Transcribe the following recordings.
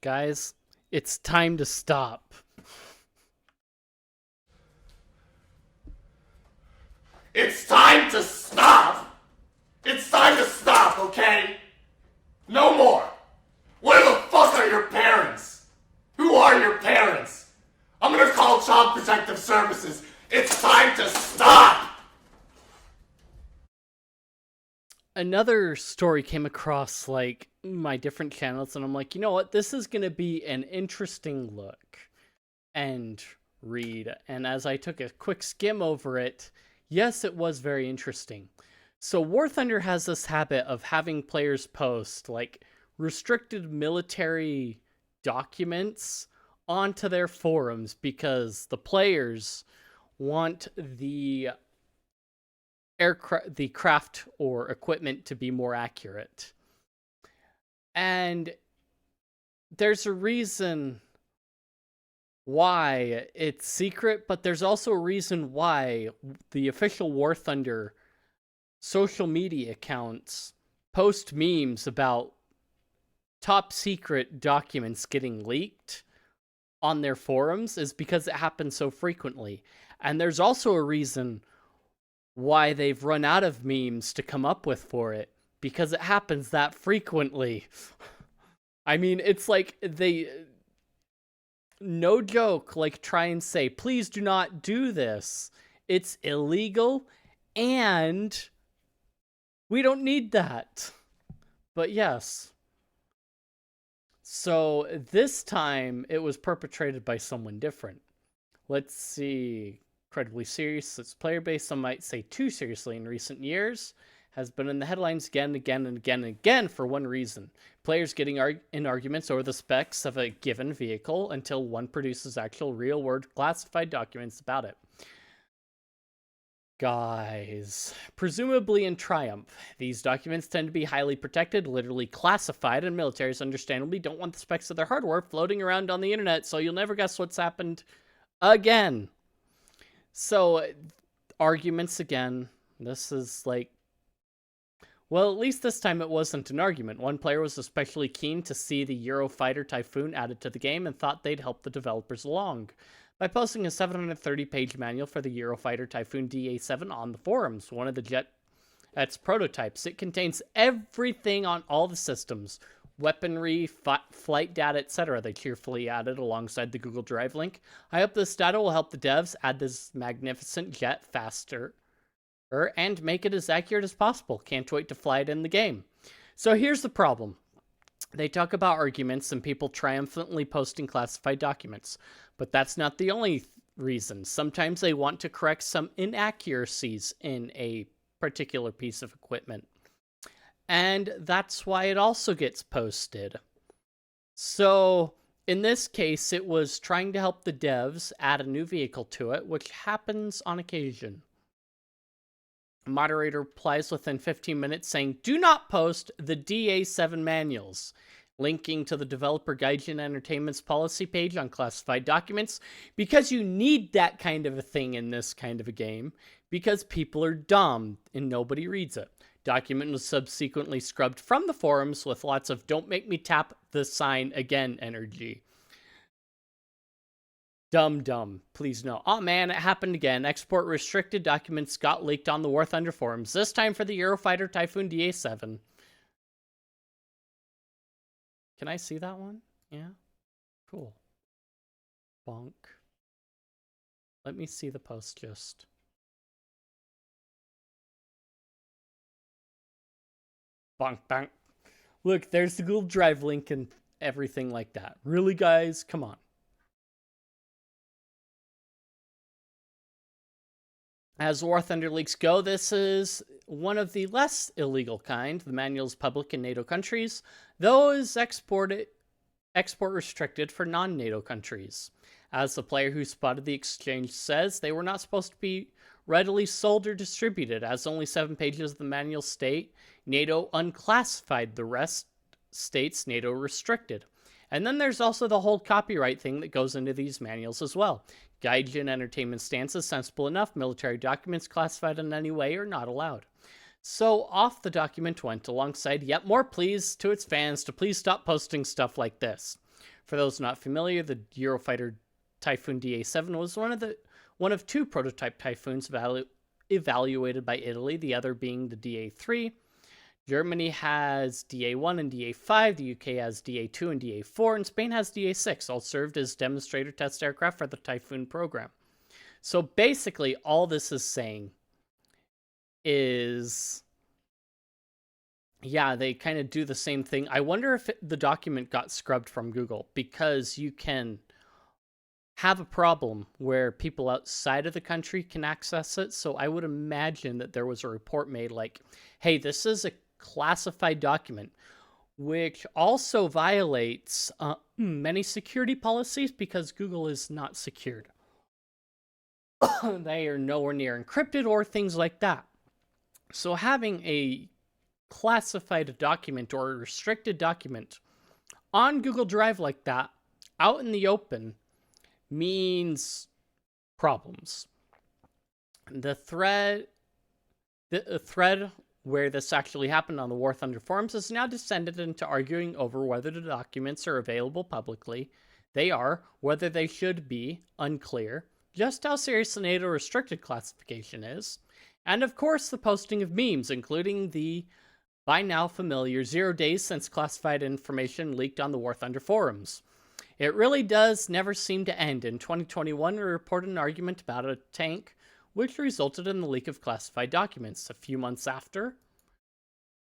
Guys, it's time to stop. It's time to stop! It's time to stop, okay? No more! Where the fuck are your parents? Who are your parents? I'm gonna call Child Protective Services. It's time to stop! Another story came across my different channels, and I'm like, you know what? This is gonna be an interesting look and read. And as I took a quick skim over it, yes, it was very interesting. So Warthunder has this habit of having players post restricted military documents onto their forums because the players want the craft or equipment to be more accurate. And there's a reason why it's secret, but there's also a reason why the official Warthunder social media accounts post memes about top secret documents getting leaked on their forums is because it happens so frequently. And there's also a reason why they've run out of memes to come up with for it, because it happens that frequently. I mean, it's like they, no joke, try and say, please do not do this. It's illegal and we don't need that. But yes. So this time it was perpetrated by someone different. Let's see. Incredibly serious. Its player base, some might say too seriously in recent years, has been in the headlines again and again and again and again for one reason. Players getting in arguments over the specs of a given vehicle until one produces actual real-world classified documents about it. Guys, presumably in Triumph, these documents tend to be highly protected, literally classified, and militaries understandably don't want the specs of their hardware floating around on the internet, so you'll never guess what's happened again. So, arguments again. This is well, at least this time it wasn't an argument. One player was especially keen to see the Eurofighter Typhoon added to the game and thought they'd help the developers along by posting a 730-page manual for the Eurofighter Typhoon DA7 on the forums, one of the jet's prototypes. It contains everything on all the systems, weaponry, flight data, etc. They cheerfully added alongside the Google Drive link. I hope this data will help the devs add this magnificent jet faster and make it as accurate as possible. Can't wait to fly it in the game. So here's the problem. They talk about arguments and people triumphantly posting classified documents, but that's not the only reason. Sometimes they want to correct some inaccuracies in a particular piece of equipment. And that's why it also gets posted. So in this case, it was trying to help the devs add a new vehicle to it, which happens on occasion. A moderator replies within 15 minutes saying, do not post the DA7 manuals, linking to the Developer Gaijin Entertainment's policy page on classified documents, because you need that kind of a thing in this kind of a game, because people are dumb and nobody reads it. Document was subsequently scrubbed from the forums with lots of don't make me tap the sign again energy. Dumb, please no. Oh man, it happened again. Export restricted documents got leaked on the Warthunder forums, this time for the Eurofighter Typhoon DA7. Can I see that one? Yeah? Cool. Bonk. Let me see the post just. Bonk, bonk. Look, there's the Google Drive link and everything like that. Really, guys? Come on. As Warthunder leaks go, this is one of the less illegal kind. The manual is public in NATO countries, though is export restricted for non-NATO countries. As the player who spotted the exchange says, they were not supposed to be readily sold or distributed, as only 7 pages of the manual state NATO unclassified, the rest states NATO restricted. And then there's also the whole copyright thing that goes into these manuals as well. Gaijin Entertainment stance is sensible enough. Military documents classified in any way are not allowed. So off the document went alongside yet more pleas to its fans to please stop posting stuff like this. For those not familiar, the Eurofighter Typhoon DA7 was one of two prototype Typhoons evaluated by Italy, the other being the DA3. Germany has DA1 and DA5, the UK has DA2 and DA4, and Spain has DA6, all served as demonstrator test aircraft for the Typhoon program. So basically, all this is saying is, yeah, they kind of do the same thing. I wonder if the document got scrubbed from Google, because you can have a problem where people outside of the country can access it. So I would imagine that there was a report made like, hey, this is a classified document, which also violates many security policies because Google is not secured. They are nowhere near encrypted or things like that. So having a classified document or a restricted document on Google Drive like that, out in the open, means problems. The thread where this actually happened on the Warthunder forums has now descended into arguing over whether the documents are available publicly. They are, whether they should be, unclear, just how serious the NATO restricted classification is, and of course the posting of memes, including the by now familiar 0 days since classified information leaked on the Warthunder forums. It really does never seem to end. In 2021, we reported an argument about a tank, which resulted in the leak of classified documents. A few months after,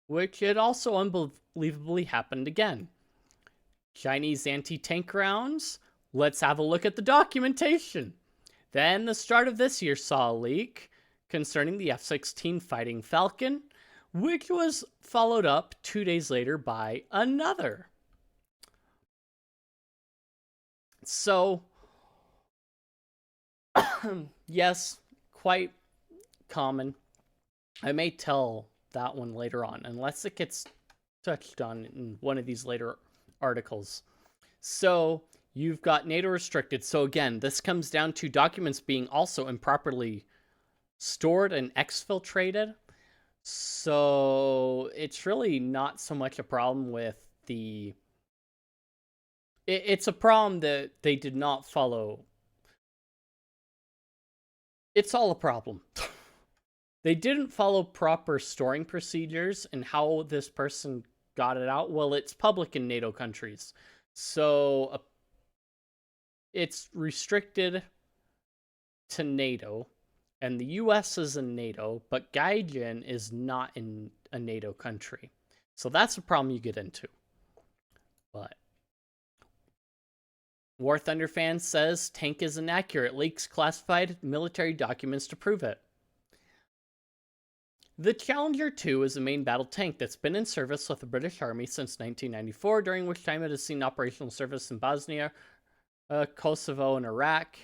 which it also unbelievably happened again. Chinese anti-tank rounds? Let's have a look at the documentation. Then the start of this year saw a leak concerning the F-16 Fighting Falcon, which was followed up 2 days later by another. So, yes, quite common. I may tell that one later on, unless it gets touched on in one of these later articles. So, you've got NATO restricted. So again, this comes down to documents being also improperly stored and exfiltrated. So, it's really not so much a problem with the... It's a problem that they did not follow. It's all a problem. They didn't follow proper storing procedures and how this person got it out. Well, it's public in NATO countries. So it's restricted to NATO, and the US is in NATO, but Gaijin is not in a NATO country. So that's a problem you get into. But Warthunder fan says tank is inaccurate, leaks classified military documents to prove it. The Challenger 2 is a main battle tank that's been in service with the British Army since 1994, during which time it has seen operational service in Bosnia, Kosovo, and Iraq,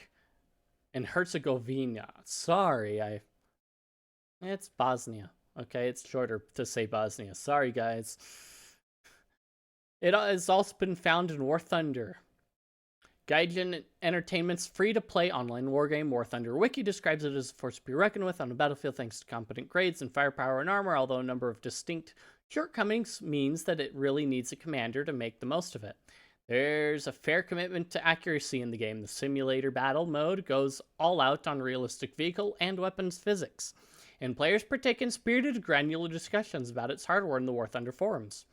and Herzegovina. Sorry, it's Bosnia. Okay, it's shorter to say Bosnia. Sorry, guys. It has also been found in Warthunder. Gaijin Entertainment's free-to-play online wargame Warthunder Wiki describes it as a force to be reckoned with on the battlefield thanks to competent grades and firepower and armor, although a number of distinct shortcomings means that it really needs a commander to make the most of it. There's a fair commitment to accuracy in the game. The simulator battle mode goes all out on realistic vehicle and weapons physics, and players partake in spirited, granular discussions about its hardware in the Warthunder forums.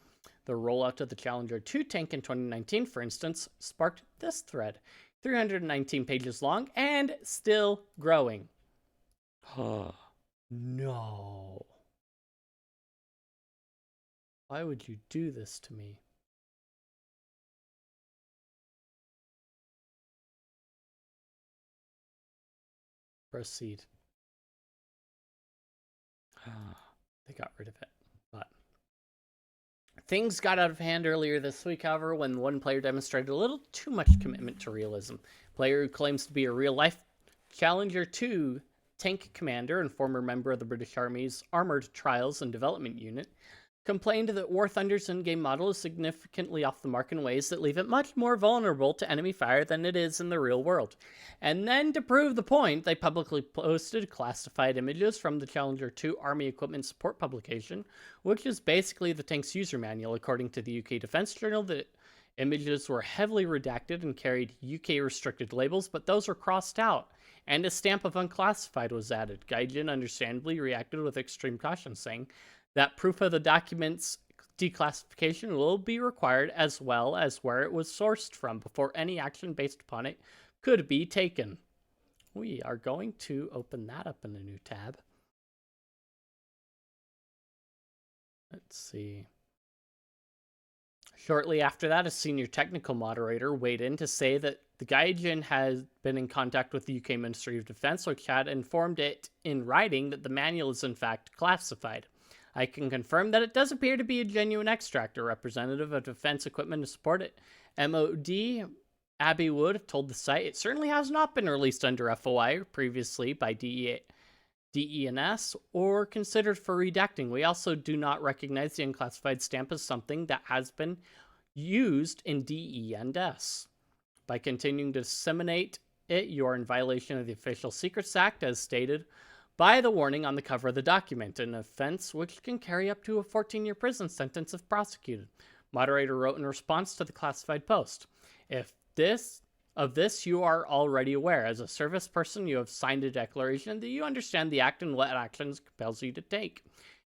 The rollout of the Challenger 2 tank in 2019, for instance, sparked this thread. 319 pages long and still growing. No. Why would you do this to me? Proceed. They got rid of it. But things got out of hand earlier this week, however, when one player demonstrated a little too much commitment to realism. Player who claims to be a real-life Challenger 2 tank commander and former member of the British Army's Armoured Trials and Development Unit complained that Warthunder's in-game model is significantly off the mark in ways that leave it much more vulnerable to enemy fire than it is in the real world. And then, to prove the point, they publicly posted classified images from the Challenger 2 Army Equipment Support publication, which is basically the tank's user manual, according to the UK Defence Journal. That Images were heavily redacted and carried UK restricted labels, but those were crossed out, and a stamp of unclassified was added. Gaijin understandably reacted with extreme caution, saying that proof of the document's declassification will be required, as well as where it was sourced from, before any action based upon it could be taken. We are going to open that up in a new tab. Let's see. Shortly after that, a senior technical moderator weighed in to say that the Gaijin had been in contact with the UK Ministry of Defense, which had informed it in writing that the manual is in fact classified. I can confirm that it does appear to be a genuine extract. A representative of defense equipment to support it, MOD Abby Wood, told the site it certainly has not been released under FOI previously by DENS or considered for redacting. We also do not recognize the unclassified stamp as something that has been used in DENS. By continuing to disseminate it, you are in violation of the Official Secrets Act, as stated by the warning on the cover of the document, an offense which can carry up to a 14-year prison sentence if prosecuted. Moderator wrote in response to the classified post, Of this you are already aware. As a service person, you have signed a declaration that you understand the act and what actions it compels you to take.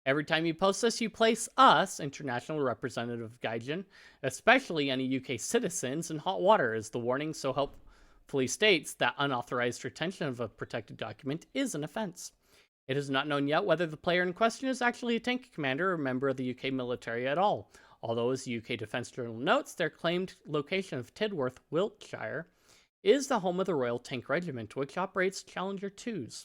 Every time you post this, you place us, international representative of Gaijin, especially any UK citizens, in hot water, as the warning so helpfully states that unauthorized retention of a protected document is an offense. It is not known yet whether the player in question is actually a tank commander or a member of the UK military at all. Although, as the UK Defence Journal notes, their claimed location of Tidworth, Wiltshire, is the home of the Royal Tank Regiment, which operates Challenger 2s.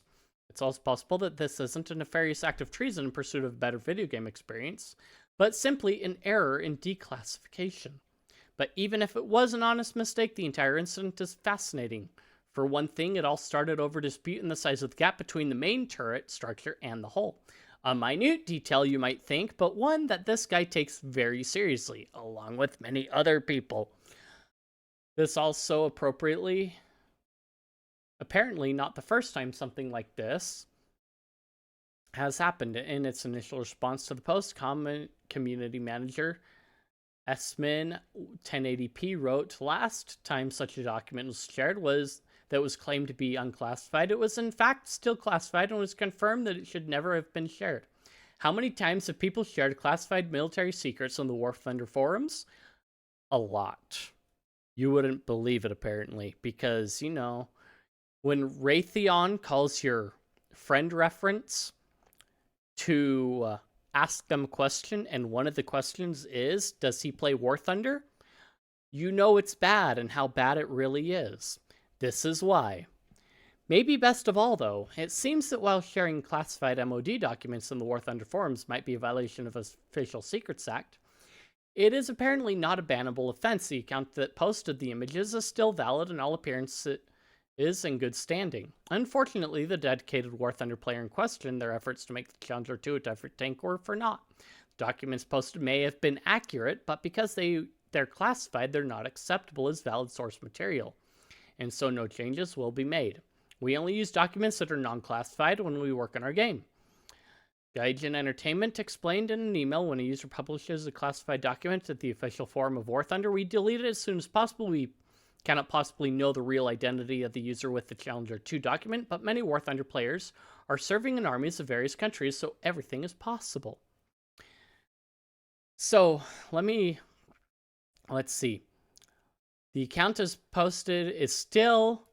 It's also possible that this isn't a nefarious act of treason in pursuit of a better video game experience, but simply an error in declassification. But even if it was an honest mistake, the entire incident is fascinating. For one thing, it all started over dispute in the size of the gap between the main turret structure and the hull. A minute detail, you might think, but one that this guy takes very seriously, along with many other people. This also apparently not the first time something like this has happened. In its initial response to the post, community manager Esmin 1080p wrote, last time such a document was shared was claimed to be unclassified. It was in fact still classified and was confirmed that it should never have been shared. How many times have people shared classified military secrets on the Warthunder forums? A lot. You wouldn't believe it, apparently, because, you know, when Raytheon calls your friend reference to ask them a question, and one of the questions is, does he play Warthunder? You know it's bad and how bad it really is. This is why. Maybe best of all, though, it seems that while sharing classified MOD documents in the Warthunder forums might be a violation of the Official Secrets Act, it is apparently not a bannable offense. The account that posted the images is still valid and all appearance is in good standing. Unfortunately, the dedicated Warthunder player in question, their efforts to make the Challenger 2 a different tank were for naught. The documents posted may have been accurate, but because they're classified, they're not acceptable as valid source material, and so no changes will be made. We only use documents that are non-classified when we work on our game. Gaijin Entertainment explained in an email, when a user publishes a classified document at the official forum of Warthunder, we delete it as soon as possible. We cannot possibly know the real identity of the user with the Challenger 2 document, but many Warthunder players are serving in armies of various countries, so everything is possible. So, let's see. The account is posted is still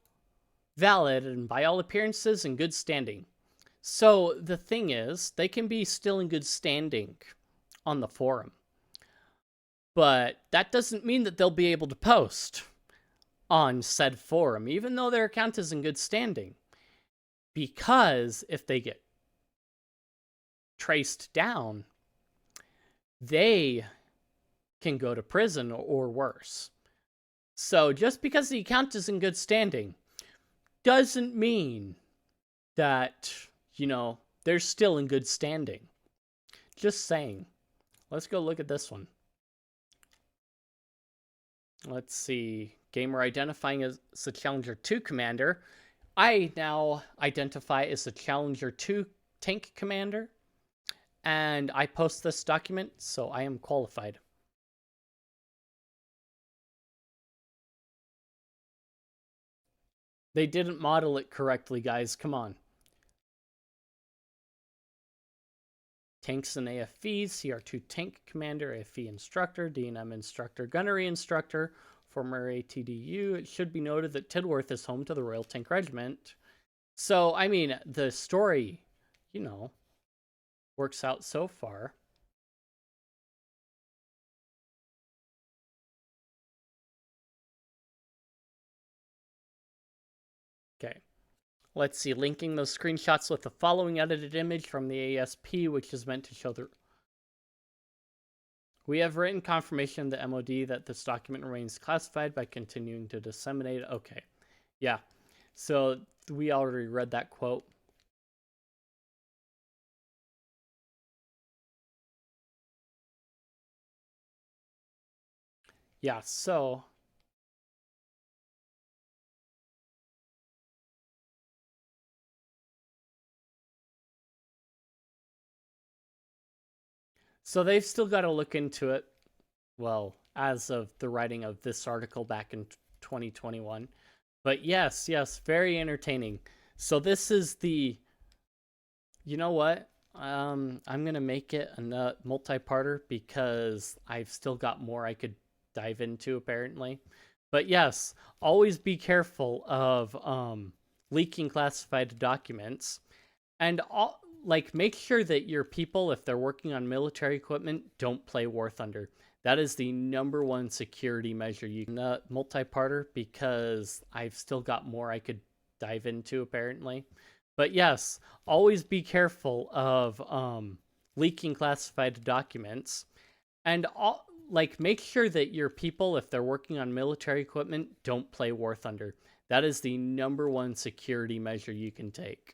valid and by all appearances in good standing. So the thing is, they can be still in good standing on the forum, but that doesn't mean that they'll be able to post on said forum, even though their account is in good standing, because if they get traced down, they can go to prison or worse. So just because the account is in good standing doesn't mean that, you know, they're still in good standing. Just saying. Let's go look at this one. Let's see. Gamer identifying as a Challenger 2 commander. I now identify as a Challenger 2 tank commander, and I post this document, so I am qualified. They didn't model it correctly, guys. Come on. Tanks and AFVs, CR2 tank commander, AFV instructor, D&M instructor, gunnery instructor, former ATDU. It should be noted that Tidworth is home to the Royal Tank Regiment. So, I mean, the story, you know, works out so far. Okay. Let's see, linking those screenshots with the following edited image from the ASP, which is meant to show the... We have written confirmation in the MOD that this document remains classified by continuing to disseminate. Okay. Yeah. So we already read that quote. Yeah, so... So they've still got to look into it. Well, as of the writing of this article back in 2021. But yes, very entertaining. So this is the... You know what? I'm going to make it a multi-parter because I've still got more I could dive into, apparently. But yes, always be careful of leaking classified documents. And make sure that your people, if they're working on military equipment, don't play Warthunder. That is the #1 security measure. You can multi-parter because I've still got more I could dive into, apparently. But yes, always be careful of leaking classified documents. And make sure that your people, if they're working on military equipment, don't play Warthunder. That is the #1 security measure you can take.